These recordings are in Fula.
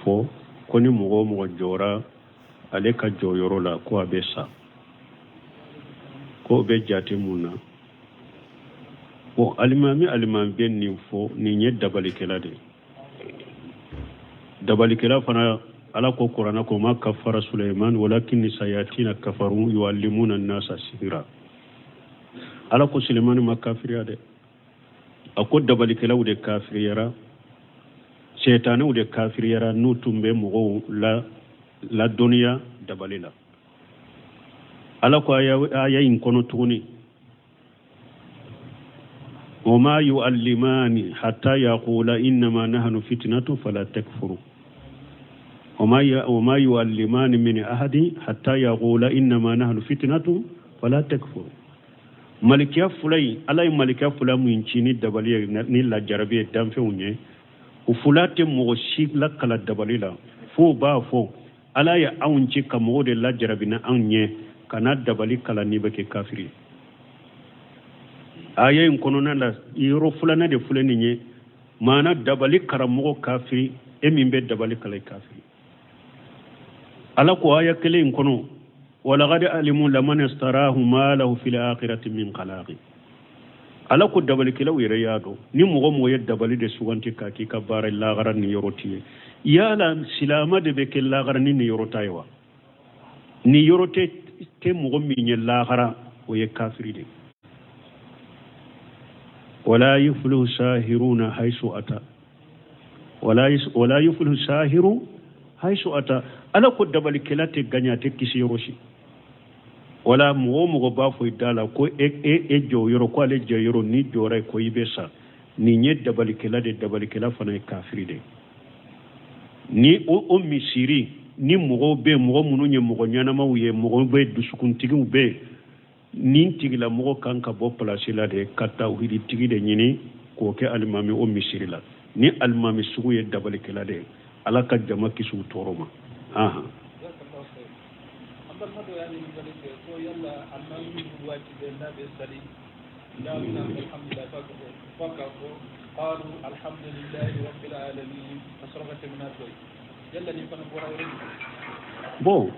fo ko ni mogo jora ale ka jɔ yɔrɔ la ko a bɛ sa ko bɛ jate mun na bon alimami bɛ nin fɔ nin ye dabalikɛla de dabalikɛla fana ala ko kuranna ko ma kafara Sulaiman walakin sayatina kafaru yuallimuna an-nasa sihra ala ko Sulaiman ma kafiriya de a ko dabalikɛlaw de kafiriyara seytanew de kafiriyara n'u tun bɛ mɔgɔw la dɔnniya dabali la ala ko aya in kɔnɔ tuguni وما يعلمان حتى يقول إنما نحن فتنة فلا تكفروا وما يعلمان من أحد حتى يقول إنما نحن فتنة فلا تكفروا ملكيا فلاي على ملكيا فلا من شيني دبلية نيلا جربية دام فيوني وفلات موشيك لا كلا دبليلا فو با فو على يا أونشي كمود لا جربنا أونيه كنا دبلي كلا نيبك كافري aya in konona la yoro fulana de fulani nye mana dabali karamogo kafiri min be dabali kala kafiri ala ko aya kele in kono wala gad alimu laman istarahu ma lahu fil akhirati min qalaqi ala ko dabali kala wire yado ni mo ye dabali de suwanti ka ki ka bare la garan ni yoroti yala silama de be ke la garan ni yorota yawa ni yorote te mo mi nye la gara o ye kafiri de ولا يفلح ساهرون حيث أتى ولا يفلح ساهر حيث أتى ألا قد بالكلات غنياتك كسيروشي ولا مو بافو يدالا كو جو يرو كو على جو يرو ني جوراي كو يبسا ني ني دبالكلا فنا كافري دي ني او ميسيري ني مو be مو منو ني مو nyana ma wiye mو be dusukun tigi be nin tigila mogo kan ka bo place la de kata uhidi tigi de nyini ko ke almami o misiri la ni almami sugu ye dabali kala de ala ka jama kisu toroma aha قالوا الحمد لله رب العالمين أسرغت من أدوي يلا نفن بورا بو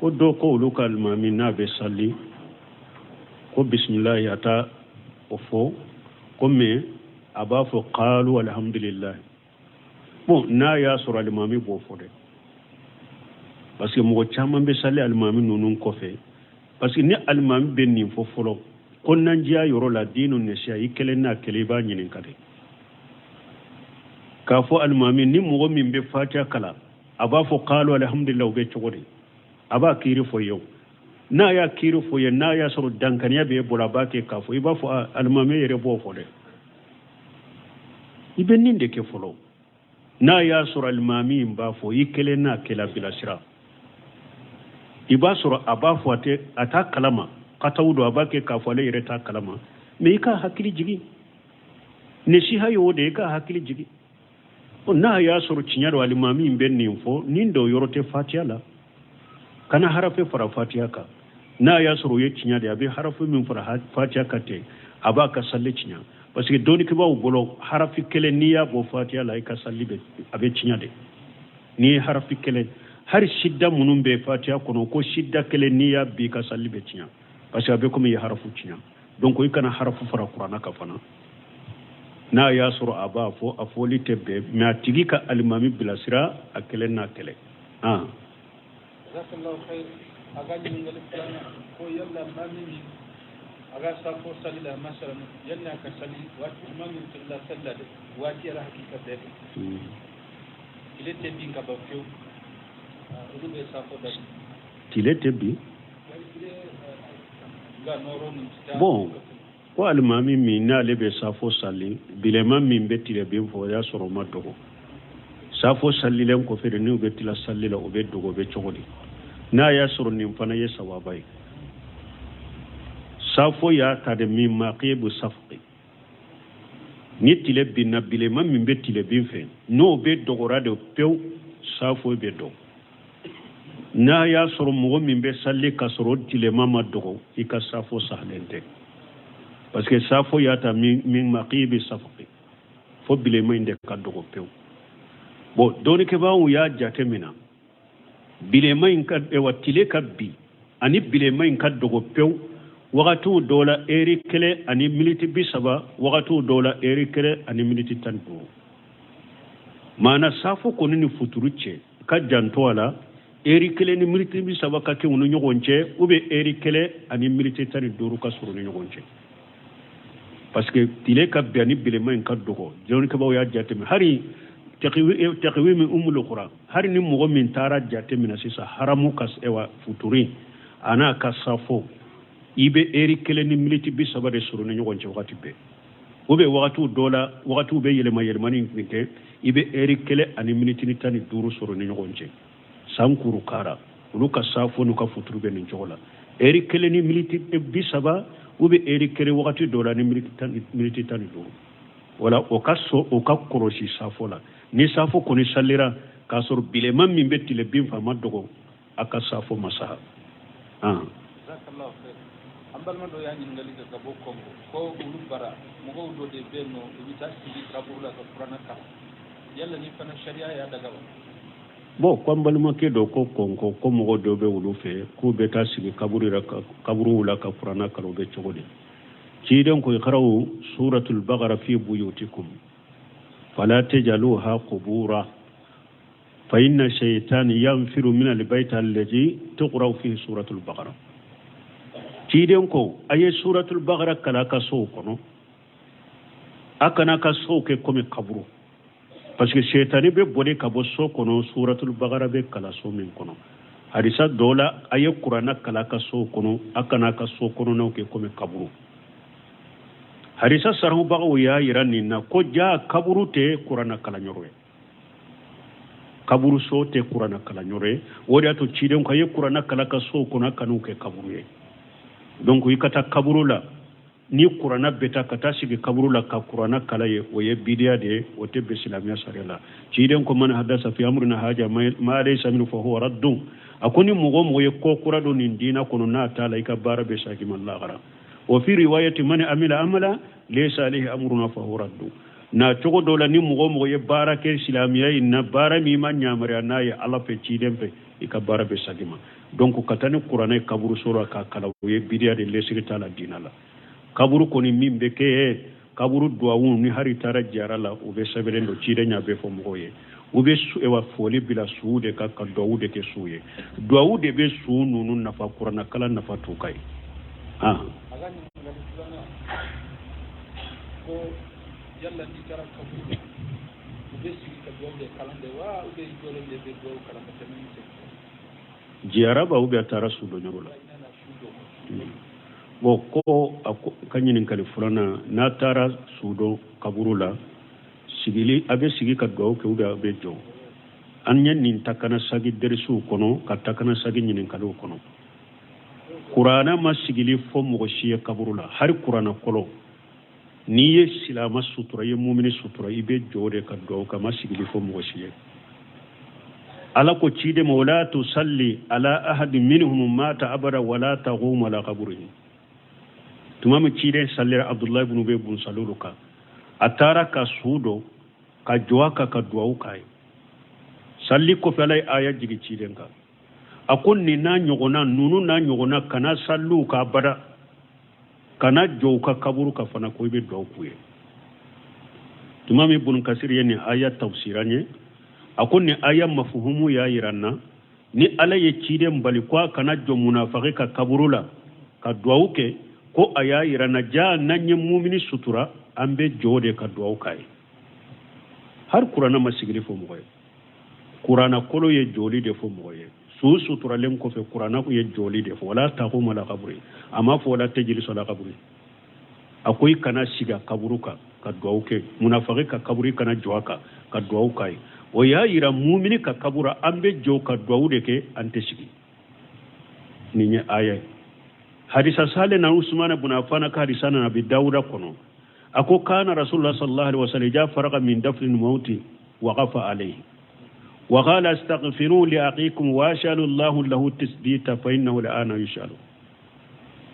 ko do ko lu kalmami na be salli ko bismillah yata o fo ko me aba fo qalu alhamdulillah bon na ya sura limami bo fo de parce que mo chama be salli almami nunun ko fe parce que ni almami ben ni fo folo kon nan jiya yoro la dinu ne sha ikele na kele ba nyinin kade ka fo almami ni mo min be fatiha kala aba fo qalu alhamdulillah be chogode aba kiri fo yow na ya kiri fo ye na ya soro dankaniya be bola ba ke ka fo iba fo almame yere bo fo de ibe ninde ke folo na ya soro almami ba fo ikele na kela bilasira iba soro aba fo ata kalama katawudo aba ke ka fo le yere ta kalama me ka hakili jigi ne shi hayo de ka hakili jigi na ya soro cinyaro almami ben nin fo nindo yorote fatiha la kana harafe fara fatiha ka na ya soro ye cinya da abi harafe min fara fatiha ka te aba ka salle cinya parce que doni ke ba bolo harafi kele niya bo fatiha la ka salli be abe cinya de ni harafi kele har shidda munun be fatiha kono ko shidda kele niya bi ka salli be cinya parce que abe ko mi harafu cinya donc ko kana harafu fara qur'ana ka fana na ya soro aba fo afoli tebbe ma tigi ka almami bilasira akele na kele جزاك الله خير أغاني من الإسلام هو يلا ما مني أغا سافو سليلا مثلا يلا كسلي واتي ما من تلا سلا واتي راح كيكا il était bien capable de le safo da il était bien bon ko almami min na lebe safo sali bilema min betile bien fo ya soro madogo safo sallilen ko fere ni be tila sallila o be dogo be chogodi na ya soro nim fana ye sawabai safo ya tade min maqibu safqi ni tile binna bilema min be tile bin fe no be dogora de pew safo be do na ya soro mo min be salli ka soro tile mama dogo ika safo sahlente parce que safo ya ta min maqibi safqi fo bilema inde ka dogo pew bo doni ke bawu ya jatemina bile mai kad e watile kabbi ani bile mai kad dogo pew wagatu dola eri kele ani miniti bisaba wagatu dola eri kele ani miniti tanto mana safo konini futuruche ka janto wala eri kele ni miniti bisaba ka ke wonu nyogonche ube eri kele ani miniti tani duru ka suru nyogonche parce que tile kabbi ani bile mai kad dogo doni ke bawu ya jatemi hari تقويم القرآن هل نمو من تارا جاتي من أسيسا حرمو كاس إيوا فوتورين أنا كاسافو إيبي إيري كلني مليتي بي سبا سوروني نيوان جي وغاتي بي وبي وغاتو دولا وغاتو بي يلما يلماني نكي إيبي إيري كلي أني مليتي نتاني دورو سوروني نيوان جي سانكورو كارا ولو كاسافو نوكا فوتورو بي نيجولا إيري كلني مليتي بي سبا وبي إيري كلي وغاتو دولا ني مليتي تاني دورو ولا وكاسو وكاكوروشي سافو لا ni safo koni salira ka sor bileman min betti le bin fa madogo aka safo masaha jazakallahu khair ambal mando ya nyin ngali ga bo kongo ko ulu bara mo go do de benno ibita sidi kabula ka qur'ana ka yalla ni fana sharia ya daga bo kwambal ma ke do ko kongo ko mo go do be ulu fe ko be ta sidi kaburu la ka qur'ana ka be chogode ci den ko iqra'u suratul baqara fi buyutikum فلا تجعلوها قبورا فإن الشيطان ينفر من البيت الذي تقرأ فيه سورة البقرة تيدنكو أي سورة البقرة كلا كسوكو أكنا كسوكي كومي قبرو parce que الشيطان ببودي كبو سوكو سورة البقرة بكلا سومين كونو حديثة دولا أي قرآن كلا كسوكو أكنا كسوكو نوكي كومي قبرو harisa sarhu bago ya irani na ko ja kaburu te qur'ana kala nyore kaburu so te qur'ana kala nyore wodi ato chiden ko ye qur'ana kala ka so ko na kanu ke kaburu ye donc yikata kaburu la ni qur'ana beta kata sigi kaburu la ka qur'ana kala ye o ye bidia de o te besilamiya sarela chiden ko man hadasa fi amrina haja ma laysa min fa huwa raddun akoni mugo mo ye ko qur'ado ni dina kono na tala ka bara be sagi man la gara وفي رواية من عمل عملا ليس عليه أمرنا فهو رد na cogo dola ni mugo ye bara ke islamiyya na bara mi man nyamara na ya ala fe chidem fe ika bara be sagima donc katani qur'ana kaburu sura ka kala ye bidia de lesirita la dinala kaburu koni mimbe ke kaburu duawu ni hari tara jarala o be sabere ndo chide nya be fo mugo ye o be su e wa foli bila suude ka duawu de ke suye duawu de be su nunu na fa qur'ana kala na fa tukai agani ngali fulana ko yalla ni tara kaburu ube sigi ka donde kalande wa ube jole de be do kala matamin se jiaraba ube tara sudo nyorola bo ko kanyinin kali fulana na tara sudo kaburula sigili abe sigi ka do ke ube abe jo anyen nin takana sagi dersu kono ka takana sagi nyinin kali kono Qur'ana masigili fo mo shiya kaburula har Qur'ana kolo ni ye silama sutura ye mu'mini sutura ibe jode ka do ka masigili fo mo shiya ala ko cide mawla tusalli ala ahad minhum mata abada wala taqum ala qabrihi tumama cide sallir Abdullah ibn Ubay ibn Saluluka atara ka sudo ka joaka ka duau kai salli ko falai aya jigi cide ka akon ni na nyogona nunu na nyogona kana sallu ka bada kana joka kaburu ka fana ko be do kuye tumami ibn kasir yani aya tafsiranye akon ni aya mafhumu ya iranna ni ala ye cide mbali kwa kana jo munafiqi ka kaburula ka duauke ko aya iranna ja nanye mu'mini sutura ambe jode ka duaukai har qur'ana masigri fo moye qur'ana kolo ye joli de fo moye su sutura len ko fe qur'ana ko ye joli de fo wala taqum ala qabri ama fo wala tajlis ala qabri akoy kana siga kaburuka ka duauke munafiqi ka kaburi kana joaka ka duaukai o ya ira mu'mini ka kabura ambe jo ka duaude ke ante sigi ni aya hadisa sale na Usman ibn Affan ka hadisa na Abi Dawud kono ako kana rasulullah sallallahu alaihi wasallam ja faraqa min dafn mauti wa qafa alayhi wa qala astaghfiru li aqikum wa ashalu Allah lahu tasbita fa innahu al'ana yushalu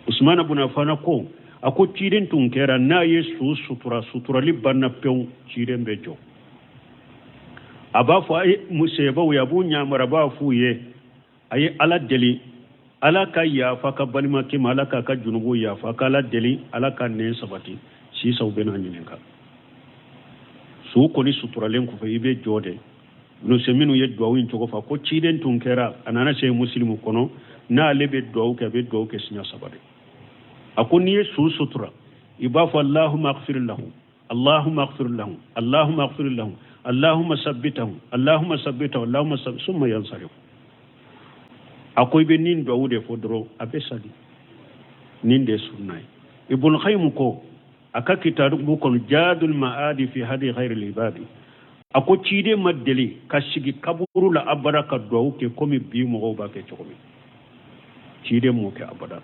Usman ibn Affan ko ako ciiden tun kera na yesu sutura libanna pew ciiden bejo aba fo ay museba ya bu nyamara ba fu ye ay ala deli ala ka ya fa ka balima ke malaka ka junubu ya fa ka ala deli ala ka ne sabati si saw bena nyininka su ko ni suturalen ku fa ibe jode no seminu ye do win to fa ko ciden tun kera anana sey muslimu kono na lebe do ke be do ke sinya sabade akoni su sutura ibafu allahumma ighfir lahu allahumma ighfir lahu allahumma ighfir lahu allahumma sabbitahu allahumma sabbitahu allahumma summa yansarif akoy be nin do wude fodro abe sadi nin de sunnay ibn khaym ko aka kitabu bu kon jadul maadi fi hadi ghairi al-ibadi ako cide maddeli kashigi kaburu la abaraka do ke komi bi mo ba ke chokomi cide mo ke abada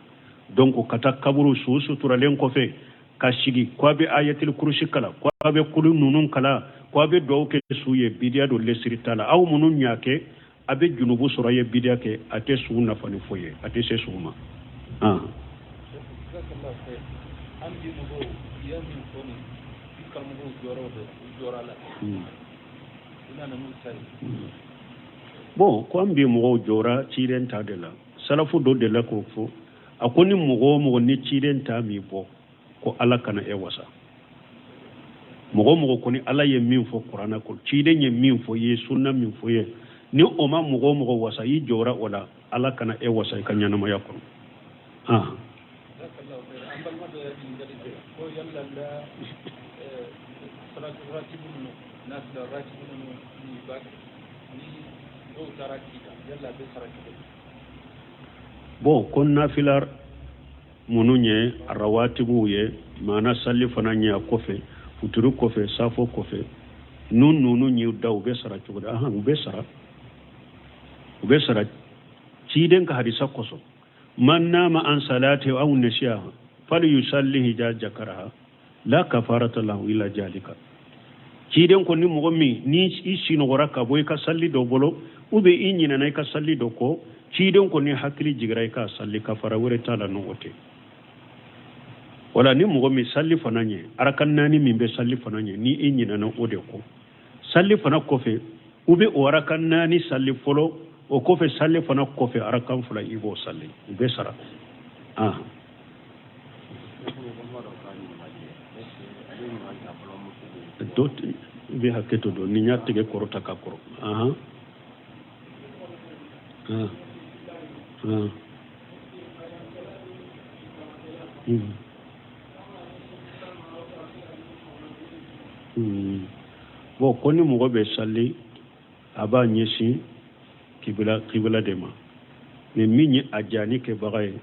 donc kata kaburu susu turalen ko fe kashigi ko be ayatul kursi kala ko be kulun nunun kala ko be do ke suye bidia do lesritala aw munun nyake abe junubu suraye bidia ke ate sunna fani foye ate se suma andi mo yamin koni ikal mo jorala ina na musari bon ko ambi mo jora ciren ta de la salafu do de la ko fo akoni mo ni ciren ta mi bo ko ala kana e wasa mo ko ni ala ye min fo qur'ana ko ciden ye min fo ye sunna min fo ye ni o ma mo wasa yi jora wala ala kana e wasa kan yana ma yakon bon kon nafilar mununye rawatibu ye mana salli fana nya kofe futuru kofe safo kofe nunu nyi daw be sara cugo ube sara ciden ka hadisa koso man nama an salati aw nasiha fal yusallihi jakaraha la kafarata lahu illa jalika ciden ko ni mo mi ni isino goraka boy ka salli do bolo ube inyina nay ka salli do ko ciden ko ni hakili jigray ka salli kafara wore tala no wote wala ni mo mi salli fananye arakan nani min be salli fananye ni inyina na ode ko salli fana kofe ube o arakan nani salli folo o kofe salli fana kofe arakan fula ibo salli be sara dot be haketo do ni nyatte ge korota ka koro bon koni mo be salli aba nyesi kibla dema mais minni ajani ke bagay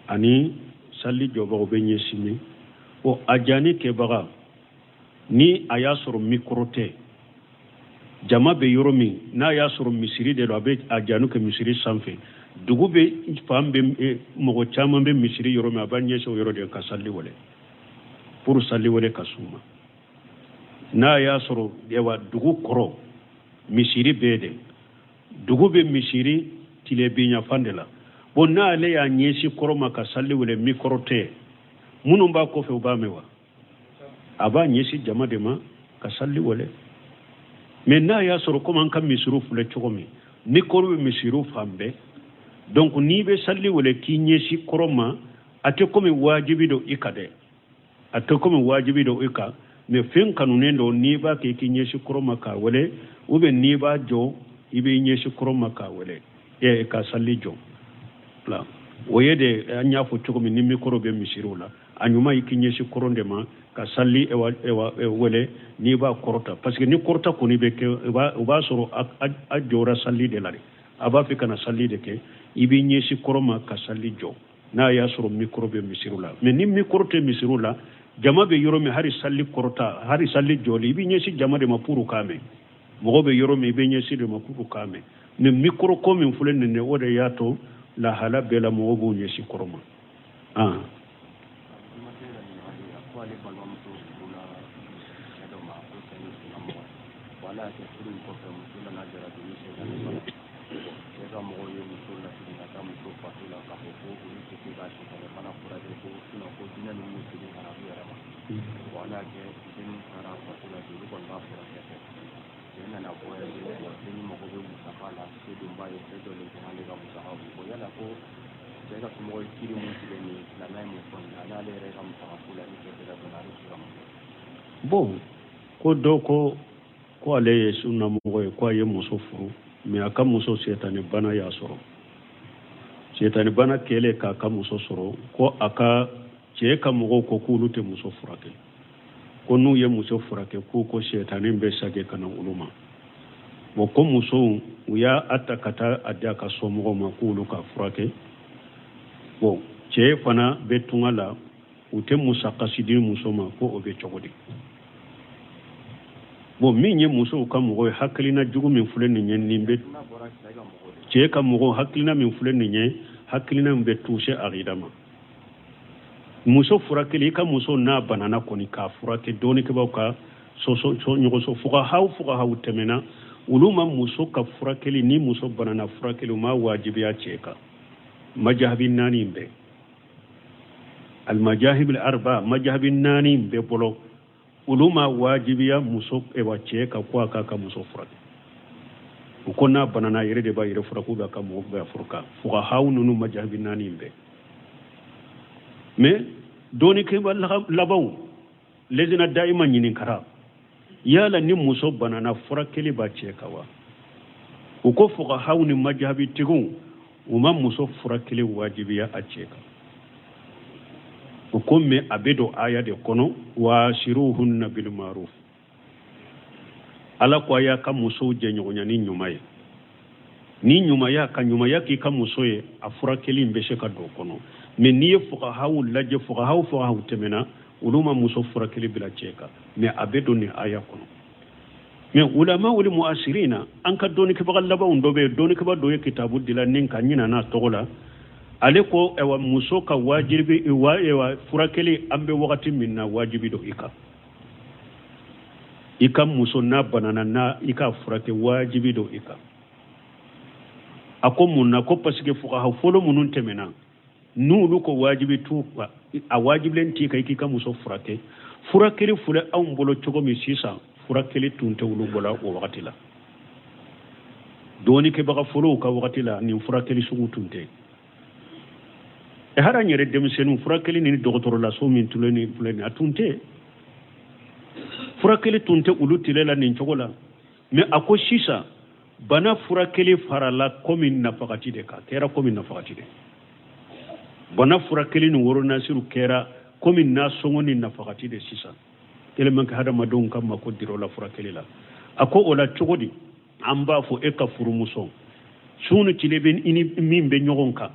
ani salli jobo be nyesi mi o ajani ke baga ni aya soro mikrote jama be yoromi na ya soro misiri de lo be ajanu ke misiri sanfe dugu be fambe mo chama be misiri yoromi abanye so yoro de ka salli wole pour salli wole kasuma na ya soro dewa dugu koro misiri bede dugu be misiri tile binya fandela bon na le ya nyesi koro maka salli wole mikrote munum ba ko fe ba mewa aba nyesi jama de ma ka salli wole mais na ya soro ko man kam misiru fule chokomi ni koro be misiru fambe donc ni be salli wole ki nyesi koro ma ate ko mi wajibi do ikade ate ko mi wajibi do ika mais fen kanune do ni ba ke ki nyesi koro ma ka wole ube ni ba jo ibe nyesi koro ma ka wole e ka salli jo la woyede anya fo chokomi ni mi koro be misiru la anyuma ikinye shi koronde ma ka salli wele ni ba korota parce que ni korota ko ni be ke ba soro a jora salli de lari aba fi kana salli de ke ibi nye shi koroma ka salli jo na ya soro mikrobe misirula mais ni mikrote misirula jama be yoro mi hari salli korota hari salli joli ibi nye shi jama de ma puru kame mo be yoro mi be nye shi de ma puru kame ne mikro ko min fulen ne wode yato la hala bela mo bo nye shi koroma yana na koyar da sun yi magobe musafala sai dun ba ya sai dole ta hali ga musafa ko yana ko sai ga kuma kiri mun ci ne na nai mu kon na le re ga musafa kula ni ke da na ru su bon ko do ko ale sunna mo ko ye muso furu mais aka muso setani bana ya soro setani bana kele ka muso soro ko aka ce ka mo ko kulu te muso furake ko nu ye muso furake ko setani be sage kana uluma bo ko muso uya atakata adya ka somo ma kulu ka furake bo ce fana be tungala ute musa kasidi muso ma ko obe chogodi bon min ye muso ka mogo haklina jugu min fulen ni nyen nimbe ce ka mogo haklina min fulen ni nyen haklina be toucher aridama muso furakeli ka muso na banana koni ka furake doni ke bawka so nyugo so fuka haw temena uluma muso ka furakeli ni muso banana furakeli ma wajibi ya ceka majhabin nani be al majahib al arba majhabin nani be bolo uluma wajibiya muso ewa ceka kwa ka muso furak ukona banana yere de ba yere furaku ba ka mo ba furka fuka hawnunu majhabin nani be mais doni ke ba labaw lezina daima nyinin kara yala ni muso banana furakeli ba ceka wa uko fuka hawni majhabi tigun uma muso furakeli wajibiya a ceka ukomme abedo aya de kono wa shiruhunna bil ma'ruf ala ko aya ka muso je nyonya ni nyumaye ni nyumaya ka nyumaya ki ka muso ye afura keli mbeshe ka do kono me ni fuqa hawu laje fuqa hawu temena uluma muso fura keli bila cheka me abedo ni aya kono me ulama ul muasirina an ka doni ke bagal laba undobe doni ke ba do ye kitabu dila nin ka nyina na togola ale ko ewa muso ka wajibi ewa furakeli ambe wakati minna wajibi do ika muso na banana na ika furake wajibi do ako munna ko pasike fuka ha folo munun temena nulu ko wajibi tu a wajibi len tika ikika muso furakeli fule an bolo chogo mi sisa furakeli tunte wulu bola o wakati la doni ke baka folo ka wakati la ni furakeli sugu tunte hara nyere demisenu furakeli ni docteur la so min tuleni atunte furakeli tunte ulutile la ni chogola me ako sisa bana furakeli farala komin nafaqati de ka kera komin nafaqati de bana furakeli ni woro nasiru kera komin na songoni nafaqati de sisa eleman ka hada madon kam mako diro la furakeli la ako ola chogodi amba fo e ka furumuso sunu tileben ini mimbe nyogonka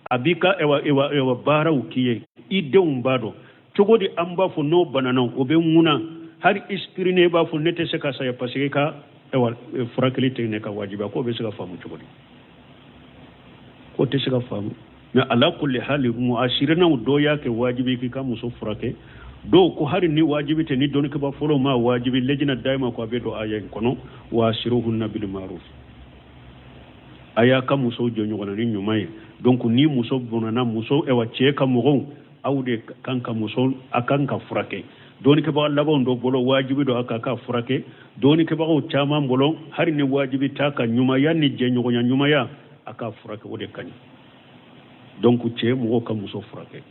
abika ewa bara ukiye idon bado togodi amba fo no banana obe nguna har ispirine ba fo nete se ka sa ya pasike ka ewa furakeli ne ka wajiba ko be se ka famu togodi ko te se ka famu me ala kulli hali muashirina do yake wajibi ki ka muso furake do ko har ni wajibi te ni don ke ba folo ma wajibi lejina daima ko be do ayen kono washiruhunna bil ma'ruf aya ka muso jonyo gona ni nyumaye donc ni muso bonana muso ewa cheka mogon awde kanka muso akanka furake doni ke ba labo ndo bolo wajibi do akaka furake doni ke ba o chama bolo har ni wajibi taka nyuma ya ni je nyogo nyuma ya aka furake wode kany donc che mo ka muso furake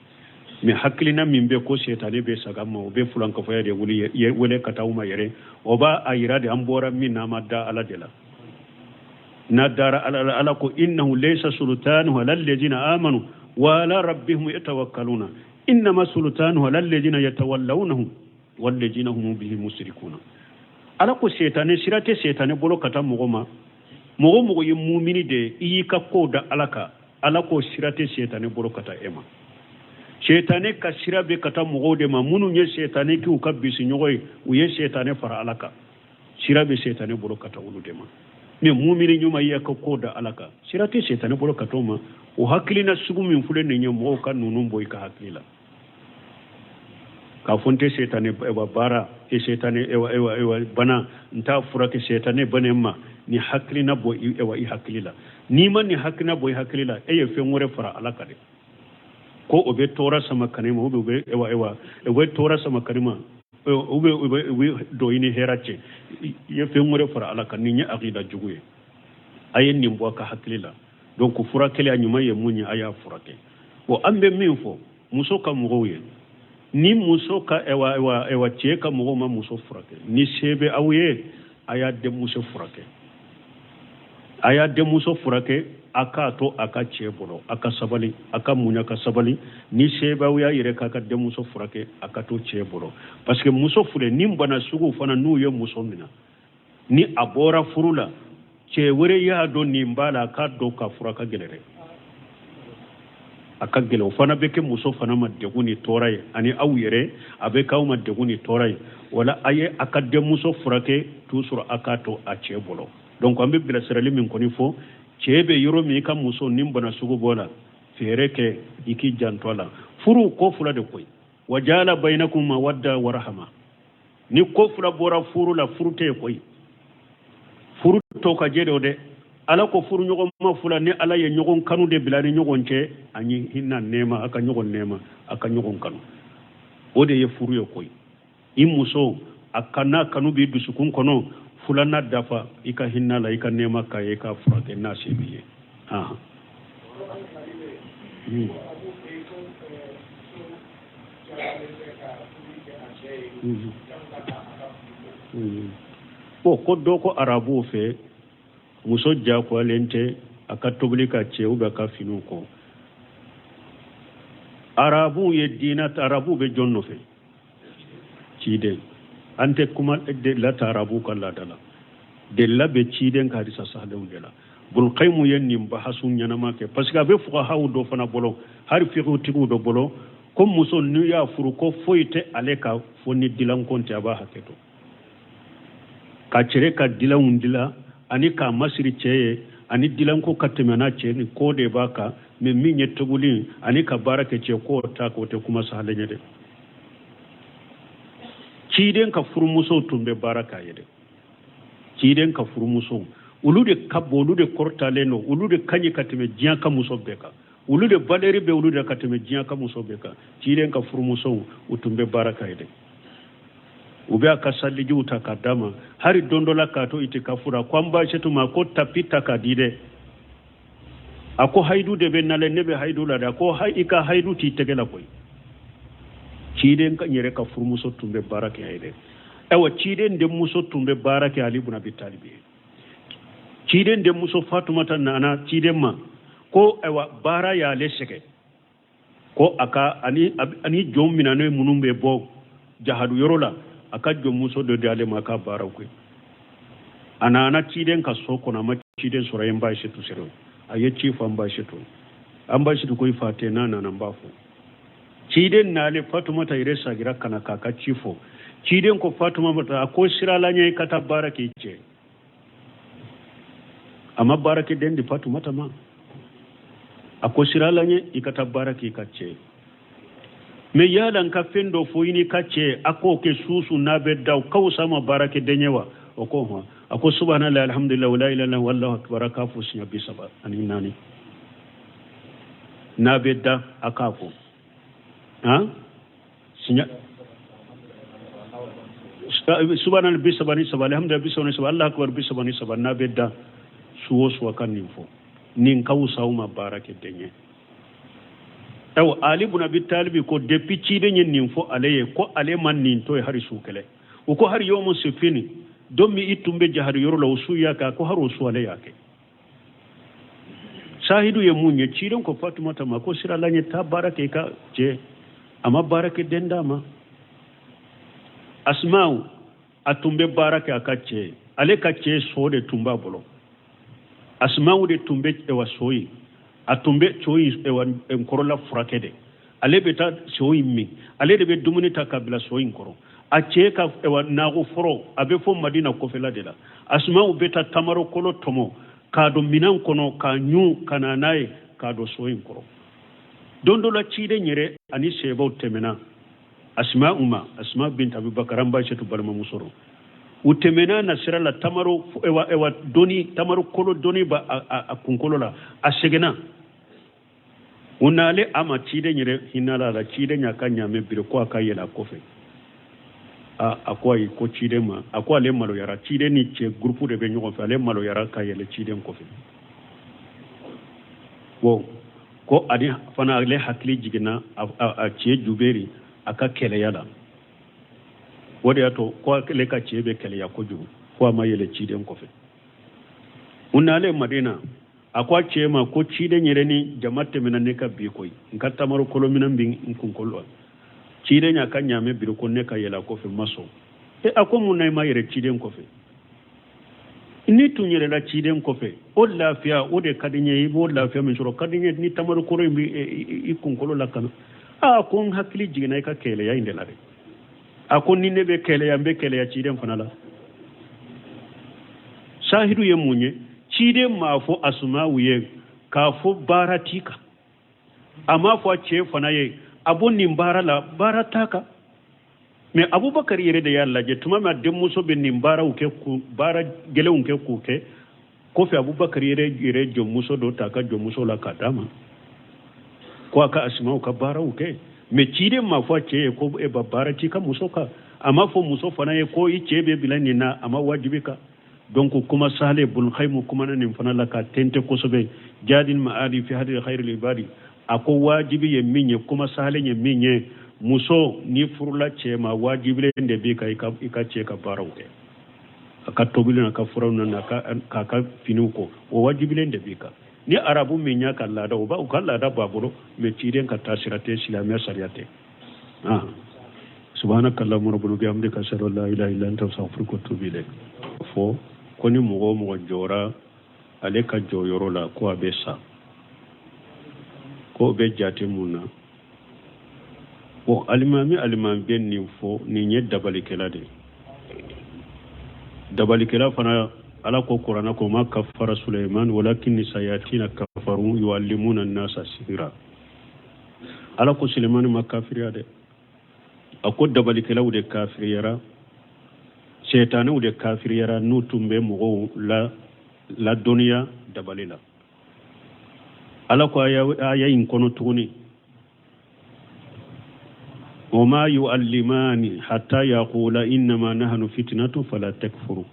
mi haklina mimbe ko setane be sagama o be fulanka fayade wuli ye wele katawuma yere oba ayirade ambora min namada ala dela nadara ala ko innahu laysa sultanu ala alladhina amanu wa ala rabbihim yatawakkaluna inma sultanu ala alladhina yatawallawnahu walladhina hum bihi mushrikuna ala ko setane sirate setane bolo kata mogoma mogo ye mu'mini de yi ka ko da alaka ala ko sirate setane bolo kata ema setane ka sirabe kata mogo de ma munu nye setane ki ukabisi nyogoy uye setane fara alaka sirabe setane bolo kata ulu de ma ne mu'mini nyuma yaka ko da alaka sirate setane bolo katoma o hakilina sugu min fule ne nyamo ka nunun boy ka hakila ka fonte setane ewa bara e setane ewa bana nta furake setane banemma ni hakilina boy ewa i hakilila ni man ni hakina boy hakilila e ye fenwore fara alaka de ko obe tora sama kanima obe ewa tora sama kanima ube do ini herace ye fe ngore fara ala kan ni aqida juguye ayen ni mbo ka haklila donc furakele anyuma ye munyi aya furake o ambe minfo muso ka mugoye ni muso ka ewa cheka mugo ma muso furake ni sebe awye aya de muso furake aka to aka chebolo aka sabali aka munya ka sabali ni sebe awya yire ka de muso furake aka to chebolo parce que muso fure ni mbana sugu fana nu ye muso mina ni abora furula che wore ya do ni mbala ka do ka furaka gelere aka gelo fana beke muso fana ma deguni toray ani awyere abe kaw ma deguni toray wala aye aka de muso furake toujours aka to a chebolo donc ambe bila serali min koni fo chebe yoro mi ka muso nimbana sugu bola fereke iki jantola furu ko fula de koy wajala bainakum mawadda wa rahma ni ko fula bora furu la furute koy furu to ka jedo de ala ko furu nyogo ma fula ni ala ye nyogon kanu de bilani nyogon ce anyi hinna nema aka nyogon kanu ode ye furu yo koy imuso akana kanu bi dusukun kono fula na dafa ika hinna la ika nema ka ika furake na sebiye ko doko arabu fe muso jako lente aka toblika che uba ka finuko arabu ye dinat arabu be jonno fe cide ante kuma de la tarabu kala dala de la be ciden ka risa sahdaw dela bul qaymu yenni ba hasun nyana make parce que be fuqa hawu do fana bolo har fiqu tigu do bolo comme muso nu ya furu ko foyte aleka fonni dilan konti aba haketo ka cere ka dilan dila ani ka masiri ceye ani dilan ko katemana ce ni ko de baka me minye tuguli ani ka barake ce ko ta ko te kuma sahalanya de ciden ka furmuso tumbe baraka yede ciden ka furmuso ulude kabbo ulude kortaleno ulude kanyi katime jiyan ka muso beka ulude baleri be ulude katime jiyan ka muso beka ciden ka furmuso utumbe baraka yede ube aka salli juuta kadama hari dondola ka to ite kafura kwamba shetu mako tapita kadide ako haidu de be nale nebe haidu la da ko haika haidu ti tegela koy ciden ka nyere ka furmuso tumbe barake ayde ewa ciden de muso tumbe barake ali ibn abi talib ciden de muso fatumata nana ciden ma ko ewa bara ya lesheke ko aka ani jommina no munumbe bo jahadu yorola aka jom muso do dale maka bara ko anana ciden ka soko na ma ciden surayen ba shi to sero aye chief an ba shi to ko ifate nana nan ba fu ciden nale fatuma ta ire sagira kana kaka chifo ciden ko fatuma mata ko shiralanya kata barake ce amma barake den di fatuma ta ma ako shiralanya ikata barake kace me yalan ka fendo fo yini kace ako ke susu na bedda ko sama barake denyewa oko ho ako subhanallahi alhamdulillah wala ilaha illallah wallahu akbar ka fu sinya bisaba aninani na bedda akako sinya subhanal bisabani sabal alhamdulillah bisabani sabal allah akbar bisabani sabal na bedda suwo suwa kan ninfo nin kawsa uma barake denye taw ali ibn abi talib ko depuis ci denye ninfo aleye ko ale man nin to hari sukele o ko har yomo sifini dommi itumbe jahar yorlo usuya ka ko haro su ale yake shahidu ye munye ci den ko fatima ta ma ko sira lanye ta barake ka je amma barake denda ma asma'u atumbe barake akache ale kache so de tumba bolo asma'u de tumbe e wasoyi atumbe choyi e wan enkorola furakede ale beta soyi mi ale de be dumuni ta kabila soyi nkoro ache ka e wan nago foro abe fo madina ko fela de la asma'u beta tamaro kolo tomo ka do minan kono ka nyu kana nae ka do soyi nkoro dondo la chide nyere ani sebo temena asma bint abubakar amba shetu balma musoro utemena na sirala tamaro ewa doni tamaro kolo doni ba a kunkolo la asegena unale ama chide nyere hinala la chide nyaka nyame bire ko akayela kofe a ko ayi ko ciden ma a ko ale maloyara ciden ni cɛ groupe de bɛ ɲɔgɔn fɛ ale maloyara ka yɛlɛ ciden kɔfɛ bon ko ani fana ale hakili jiginna a cɛ juberi a ka kɛlɛya la o de y'a to ko ale ka cɛ bɛ kɛlɛya kojugu ko a ma yɛlɛ ciden kɔfɛ mun na ale madina a ko a cɛ ma ko ciden yɛrɛ ni jama tɛmɛna ne ka bi koyi n ka tamaro kolominan bi n kunkolo ciden y'a ka ɲaamɛ biri ko ne ka yɛlɛ kɔfɛ ma sɔn a ko mun na i ma yɛrɛ ciden kɔfɛ ni tun yɛrɛla ciden kɔfɛ o lafiya o de ka di n ye i b'o lafiya min sɔrɔ ka di n ye ni tamaro kolo in bɛ i kunkolo la kana ko n hakili jiginna i ka kɛlɛya in de la dɛ a ko ni ne bɛ kɛlɛya n bɛ kɛlɛya ciden fana la sahidu ye mun ye ciden m'a fɔ asumawu ye k'a fɔ baara t'i kan a m'a fɔ a cɛ fana ye a bɔ nin baara la baara t'a kan mais abubakar yɛrɛ de y'a lajɛ tuma min a denmuso bɛ nin baaraw kɛ baara gɛlɛnw kɛ k'o kɛ kɔfɛ abubakar yɛrɛ jɔnmuso dɔ ta a ka jɔnmuso la k'a d'a ma ko a ka asumawu ka baaraw kɛ mais ciden m'a fɔ a cɛ ye ko e ba baara t'i ka muso kan a m'a fɔ muso fana ye ko i cɛ bɛ bila nin na a ma wajibi kan donc kuma sale bun khaymu kuma nin fana la ka tente kosɛbɛ jadin ma'adi fi hadi khairul ibadi a ko wajibi ye min ye kuma sale ye min ye muso ni furula cɛ ma wajibilen de bi ka i ka cɛ ka baaraw kɛ a ka tobili na ka furaw na k'a ka finiw ko o wajibilen de bi ka ni arabu min y'a ka laada u ka laada b'a bolo mais ciden ka taa sira tɛ silamɛya sariya tɛ subhanakallahumma rabbana bihamdika ashhadu an la ilaha illa anta astaghfiruka wa atubu ilayk fo ko ni mɔgɔ o mɔgɔ jɔra ale ka jɔyɔrɔ la ko a bɛ sa ko o bɛ jate mun na bon alimami bɛ nin fɔ nin ye dabalikɛla de dabalikɛla fana ala ko kuranna ko ma kafara Sulaiman walakinni sayatina kafaru yuallimuna an-nasa sihra ala ko Sulaiman ma kafiriya de a ko dabalikɛlaw de kafiriyara seytanew de kafiriyara n'u tun bɛ mɔgɔw la dɔnniya dabali la ala ko aya in kɔnɔ tuguni وما يعلمان حتى يقولا إنما نحن فتنة فلا تكفروا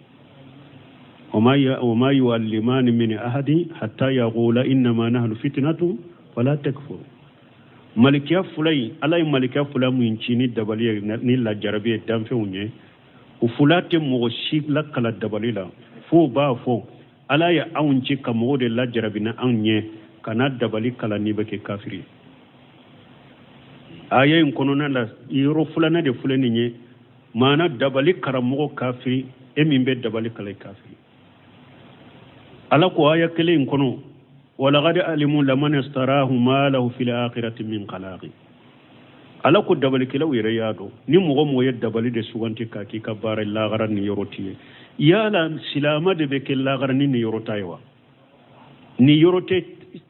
وما يعلمان من أحد حتى يقولا إنما نحن فتنة فلا تكفروا ملكيا فلاي على ملكيا فلا من شيني دبلية نيلا جربية دام فيوني وفلات مغشيك لك على دبلية فو با فو على يا أونشي كمود لا جربنا أوني كنا دبلية كلا نيبك كافري aya in konona la yoro fulana de fulani nye mana dabali karamogo kafiri e min be dabali kala kafiri ala ko aya kele in kono wala gadi alimu laman istarahu ma lahu fil akhirati min qalaqi ala ko dabali kala wire yado ni mogo moye dabali de suwanti ka ki ka bare la garan ni yoroti yala silama de be ke la garan ni yorotaywa ni yorote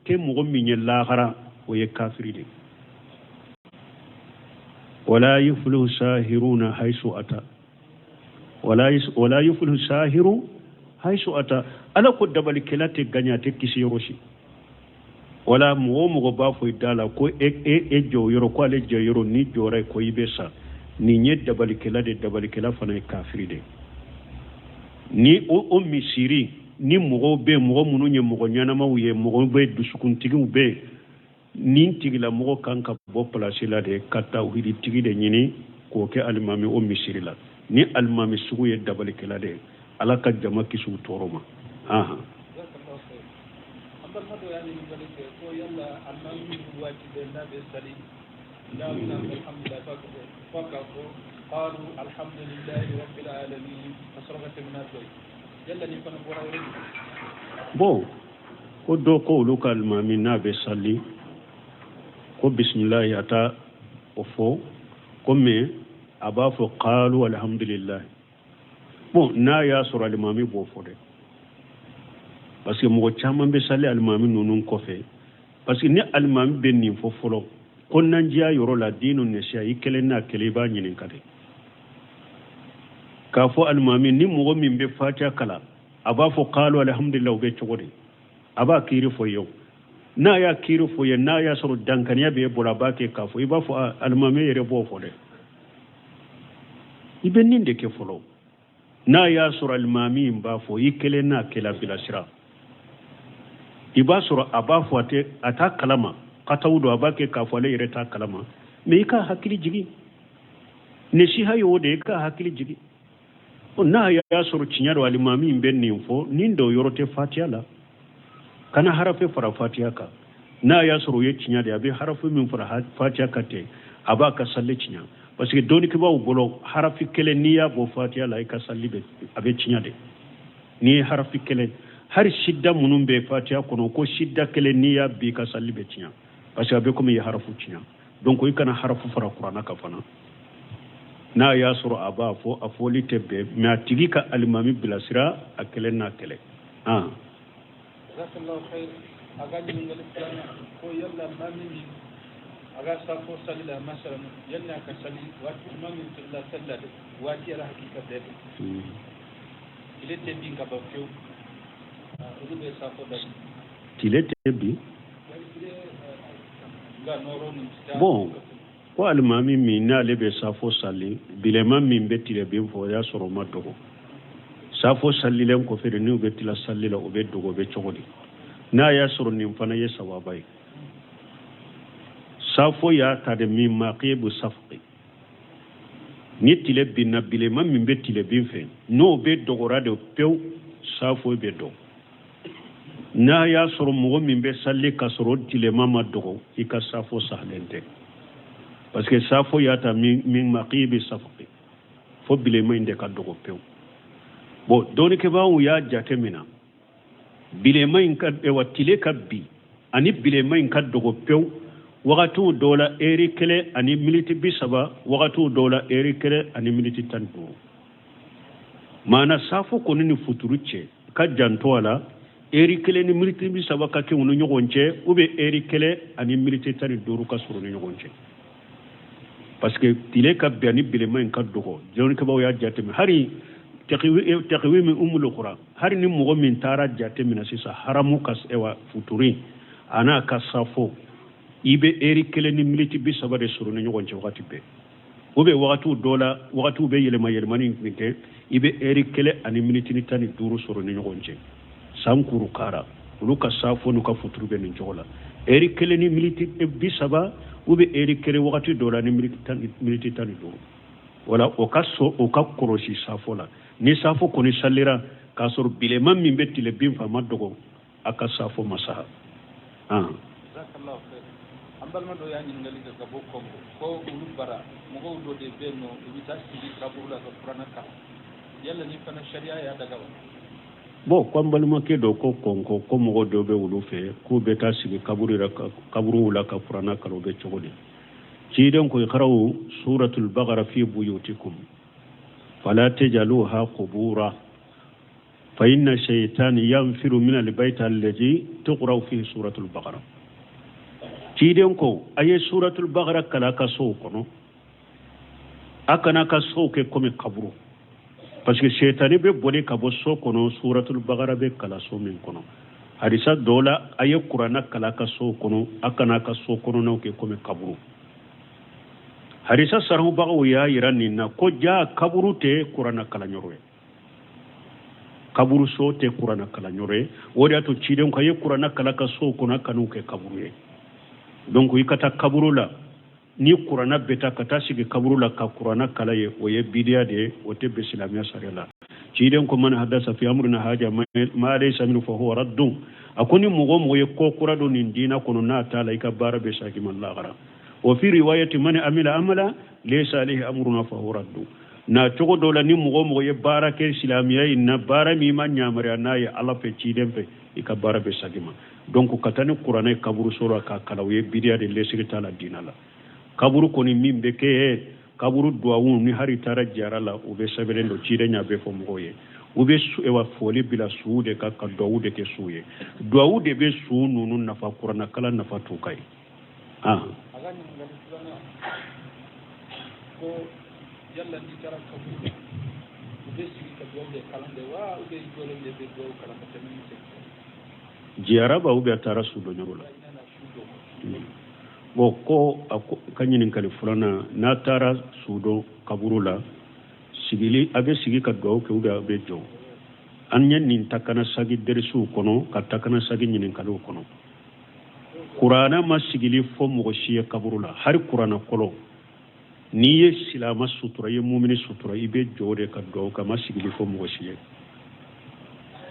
te mogo minye la gara o ye kafiri de ولا يفلح ساهرون حيث أتى ولا يفلح ساهر حيث أتى ألا قد دبل كلاتي غنياتي كيسي روشي ولا مغو بافو يدالا كو جو يرو كو علي جو يرو ني جوراي كو يبسا ني ني دبل كلا فانا كافري دي ني او ميسيري ني مغو بي مغو منو ني مغو نيانا ما ويه مغو بي دسكون تيغو بي nin tigila mɔgɔ kan ka bɔ place la de ka tawhidi tigi de ɲini k'o kɛ alimami o misiri la ni alimami sugu ye dabalikɛla de ala ka jama kisi u tɔɔrɔ ma bon ko dɔ ko olu ka alimami n'a bɛ sali ko bisimilahi ata o fɔ ko mais a b'a fɔ qalu alhamdulillah bon n'a y'a sɔrɔ alimami b'o fɔ dɛ parce que mɔgɔ caman bɛ sali alimami ninnu kɔfɛ parce que ni alimami bɛ nin fɔ fɔlɔ ko nanjiya yɔrɔ la diinu nasiya i kelen n'a kelen i b'a ɲininka de k'a fɔ alimami ni mɔgɔ min bɛ fatiha kala a b'a fɔ qalu alhamdulillah o bɛ cogo di a b'a kiiri fɔ yau n'a y'a kiiri fɔ ye n'a y'a sɔrɔ dankaniya bɛ bolo a b'a kɛ k'a fɔ i b'a fɔ alimami yɛrɛ b'o fɔ dɛ ibenin de ke folo na ya sura almami mbafo ikele na kela bilasira iba sura abafo ata kalama katawudo abake kafale ire ta kalama me ka hakili jigi ne shi hayo de ka hakili jigi na ya sura cinyaro almami benni fo nindo yorote fatiha la kana harafe fara fatiha ka na ya sura ye cinyade abi harafe min fara fatiha ka te abaka salle cinya parce que doni ke ba bolo harafi kele niya bo fatiha la ka salli be abe cinyade ni harafi kele har shidda munum be fatiha kono ko shidda kele niya bi ka salli be cinya parce que abe comme ya harafu cinya donc ko kana harafu fara qur'ana ka fana na ya sura aba fo afoli tebbe ma tigika alimami bilasira akele na kele jazakallahu khair agani ngal plana ko yalla mamini aga safo salila masalan yalla ka sali wati mamin tilla sallade wati ala hakika de il était bien capable de safo da il était bien bon ko almami min na lebe safo salli bilema min betile bin fo ya soro madogo safo salli len ko fere ni betila salli la o be dogo be chogodi na ya soro nim fana ye sawabai safo ya tade min maqibu safqi ni tile binna bilema min betile bin fe no be dogorade pew safo be do na ya soro mo min be salli ka soro tilema ma dogo ika safo sahlente parce que safo ya ta min maqibi safqi fo bilema inde ka dogo pew bo doni ke bawu ya jatemina bilema in ka e watile kabbi ani bilema in ka dogo pew wakatu dola eri kele ani militi bisaba wakatu dola eri kele ani militi tanto mana safo ko ni futuruche ka janto ala eri kele ni militi bisaba ka ke wono nyogonche ube eri kele ani militi tani duru ka suru ni nyogonche parce que tile ka biani bilema en ka dogo joni ka baw ya jatemi hari taqwi min umul qura hari ni mo min tara jatemi na sisa haramu kas ewa futuri ana ka safo ibe eri kele ni militi bisaba de suru ni nyogonche wakati be ube wakatu dola wakatu be yelema ni nge ibe eri kele ani militi ni tani duru suru ni nyogonche sankuru kara luka safo nuka futuru be ni njola eri kele ni militi bisaba ube eri kele wakati dola ni militi tani duru wala okaso okakoroshi safo la ni safo koni salira kasor bilema min betile bimfa madogo aka safo masaha jazakallahu khair ambal ma do ya ngali ga bo kongo ko ulu bara mo go do de benno ibita sidi kabula ko pranaka yalla ni fana sharia ya daga bo ko ambal ma ke do ko kongo ko mo go do be ulu fe ko be ta sigi kaburu wala ka pranaka ro be chogodi ci den ko kharawu suratul baqara fi buyutikum fala tajaluha qubura fa inna shaytan yanfiru min albayt alladhi tuqra fi suratul baqara ci den ko aye suratul baqara kala ka so kono akana ka so ke komi kaburu parce que shaytan be boni ka bo so kono suratul baqara be kala so min kono hadisa dola aye qur'ana kala ka so kono akana ka so kono no ke komi kaburu harisa sarhu bago ya irani na ko ja kaburu te qur'ana kala nyoro kaburu so te qur'ana kala nyoro wodi ato ciden ko ye qur'ana kala ka so ko na kanu ke kaburu ye donc yikata kaburu la ni qur'ana beta kata sigi kaburu la ka qur'ana kala ye o ye bidia de o te be islamia sarela ciden ko man hadasa fi amrina haja ma laysa min fa huwa raddun akoni mugo ye ko qur'ado ni dina kono na taala ika barabe saki man la gara وفي رواية من عمل عملا ليس عليه أمرنا فهو رد na cogo dola ni mugo ye bara ke islamiyya inna bara mi man nyamare na ya ala fe ciden fe ika bara be sagima donc katani qur'ana kaburu sura ka kalawe bidia de lesirita la dinala kaburu koni min be ke kaburu duawu ni hari tara jarala o be sabere ndo ciden nya be fo mugo ye o be su e wa foli bila suude ka ka duawu de ke suye duawu de be su nunu nafa qur'ana kala nafa to kai agani ngali plana ko yalla ni kara ko be sigi ka donde kalande wa be jole de be go kala ko tan ni se jiaraba ube atara sudo nyorola bo ko kanyinin kali fulana na tara sudo kaburula sigili abe sigi ka duwawu ke ube abe jo an ɲe nin takana sagi derisiw kono ka takana sagi ɲininkaliw kono kurana ma sigili fo mɔgɔ si ye kaburu la hari kurana kɔlɔ n'i ye silama sutura i ye mumini sutura i be jo de ka duwawu ka ma sigili fo mɔgɔ si ye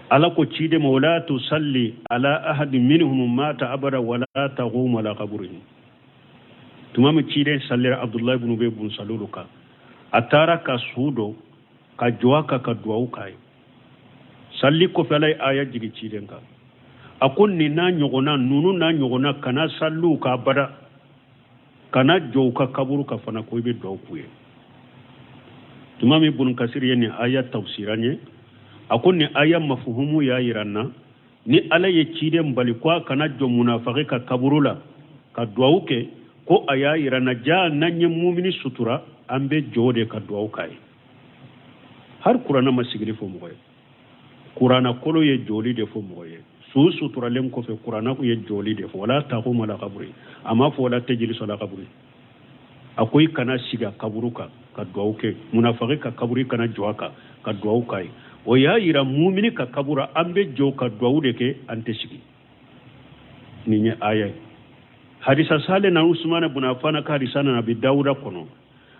ala ko cide ma wala tusalli ala ahadin minhum mata abada wala taqum ala qabrihi tuma mi cide sallira abdullah ibn ubay ibn salulu ka atara ka sudo ka jowa ka duwawu kai salli ko felay aya jigi ciden ka akon ni na nyogona nunu na nyogona kana sallu ka bada kana jow ka kaburu ka fana ko be duwawu kuye tuma mi ibn kasir yani aya tafsiranye akon ni aya mafhumu ya yiranna ni ala ye ciden bali kwa kana jo munafaqi ka kaburu la ka duwawu ke ko aya yiranna ja nanye mu'mini sutura ambe jode ka duwawu kai har qur'ana masigri fo moye qur'ana kolo ye joli de fo moye su sutura len ko fe qur'ana ko ye joli de fo wala taqum ala qabri ama fo wala tajlis ala qabri akoy kana siga kaburuka ka duwawu ke munafaqi ka kaburi kana joaka ka duwawu kai o ya yira mu'mini ka kabura ambe jo ka duwawu de ke ante sigi ni nya aya hadisa sale na usman ibn affan ka hadisa na abi dauda kono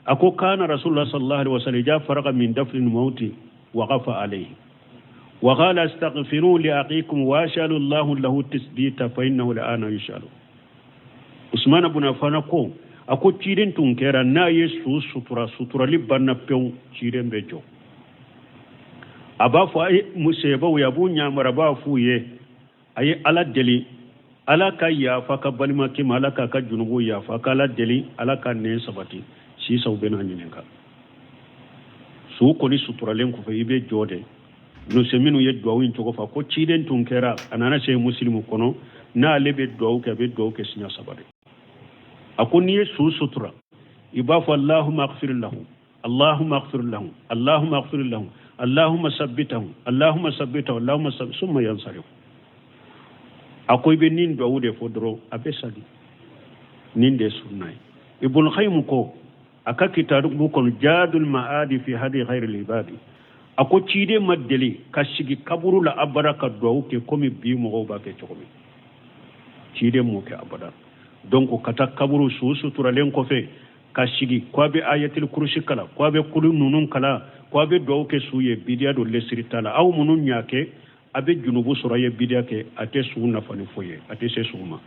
ako kana rasulullah sallallahu alaihi wasallam ja faraga min dafn mauti wa ghafa alayhi wa qala astaghfiru li aqikum wa shalu allah lahu tasbita fa innahu al'ana yushalu usman ibn affan ko ako ciiden tun kera na yesu sutura libanna pew ciiden bejo aba fo ay museba ya bunya maraba fu ye ay ala deli ala ka ya fa ka balima ki malaka ka junubu ya fa ka ala deli ala ka ne sabati si saw bena nyinenka su ko ni suturalen ko fe ibe jode no seminu ye do win to fa ko ciiden tun kera anana se muslimu kono na lebe do ke be do ke sinya sabade akuni yesu sutura ibafu allahumma aghfir lahu allahumma aghfir lahu allahumma aghfir lahu allahumma sabbitahu allahumma sabbitahu allahumma summa yansarif akoy be nin do wude fodro abesadi nin de sunnay ibn khaym ko aka kitabu bu kon jadul maadi fi hadi khair al ibadi ako cide maddeli kashigi kaburu la abaraka do ke komi bi mo ba ke chokomi cide mo ke abada donc kata kaburu sutura len ko fe kashigi ko be ayatul kursi kala ko be kulun nunun kala ko be do ke suye bidia do lesri tala aw munun nyake abe junubu sura ye bidia ke ate sunna fani foye ate se suma